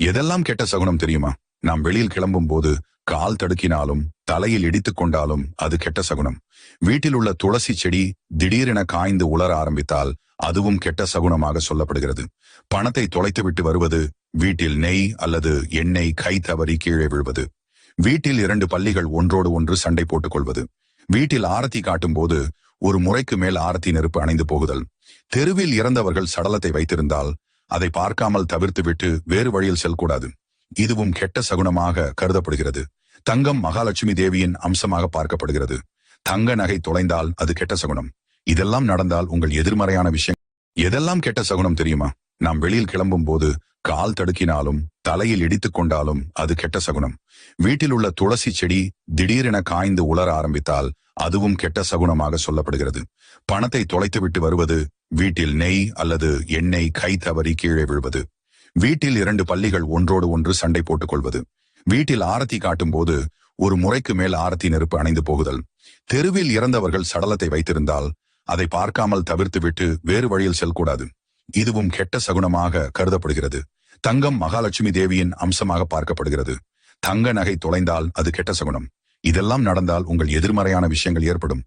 எதெல்லாம் கெட்ட சகுனம் தெரியுமா? நாம் வெளியில் கிளம்பும் போது கால் தடுக்கினாலும் தலையில் இடித்துக் கொண்டாலும் அது கெட்ட சகுனம். வீட்டில் உள்ள துளசி செடி திடீரென காய்ந்து உலர ஆரம்பித்தால் அதுவும் கெட்ட சகுனமாக சொல்லப்படுகிறது. பணத்தை தொலைத்துவிட்டு வருவது, வீட்டில் நெய் அல்லது எண்ணெய் கை தவறி கீழே விழுவது, வீட்டில் 2 பல்லிகள் ஒன்றோடு ஒன்று சண்டை போட்டுக் கொள்வது, வீட்டில் ஆரத்தி காட்டும் போது ஒரு முறைக்கு மேல் ஆரத்தி நெருப்பு அணைந்து போகுதல், தெருவில் இறந்தவர்கள் சடலத்தை வைத்திருந்தால் அதை பார்க்காமல் தவிர்த்துவிட்டு வேறு வழியில் செல்லக்கூடாது. இதுவும் கெட்ட சகுனமாக கருதப்படுகிறது. தங்கம் மகாலட்சுமி தேவியின் அம்சமாக பார்க்கப்படுகிறது. தங்க நகை தொலைந்தால் அது கெட்ட சகுனம். இதெல்லாம் நடந்தால் உங்கள் எதிர்மறையான விஷயம். எதெல்லாம் கெட்ட சகுனம் தெரியுமா? நாம் வெளியில் கிளம்பும் போது கால் தடுக்கினாலும் தலையில் இடித்துக் கொண்டாலும் அது கெட்ட சகுனம். வீட்டில் உள்ள துளசி செடி திடீரென காய்ந்து உலர ஆரம்பித்தால் அதுவும் கெட்ட சகுனமாக சொல்லப்படுகிறது. பணத்தை தொலைத்துவிட்டு வருவது, வீட்டில் நெய் அல்லது எண்ணெய் கை தவறி கீழே விழுவது, வீட்டில் 2 பல்லிகள் ஒன்றோடு ஒன்று சண்டை போட்டுக் கொள்வது, வீட்டில் ஆரத்தி காட்டும் போது ஒரு முறைக்கு மேல் ஆரத்தி நெருப்பு அணைந்து போகுதல், தெருவில் இறந்தவர்கள் சடலத்தை வைத்திருந்தால் அதை பார்க்காமல் தவிர்த்துவிட்டு வேறு வழியில் செல்லக்கூடாது. இதுவும் கெட்ட சகுனமாக கருதப்படுகிறது. தங்கம் மகாலட்சுமி தேவியின் அம்சமாக பார்க்கப்படுகிறது. தங்க நகை தொலைந்தால் அது கெட்ட சகுனம். இதெல்லாம் நடந்தால் உங்கள் எதிர்மறையான விஷயங்கள் ஏற்படும்.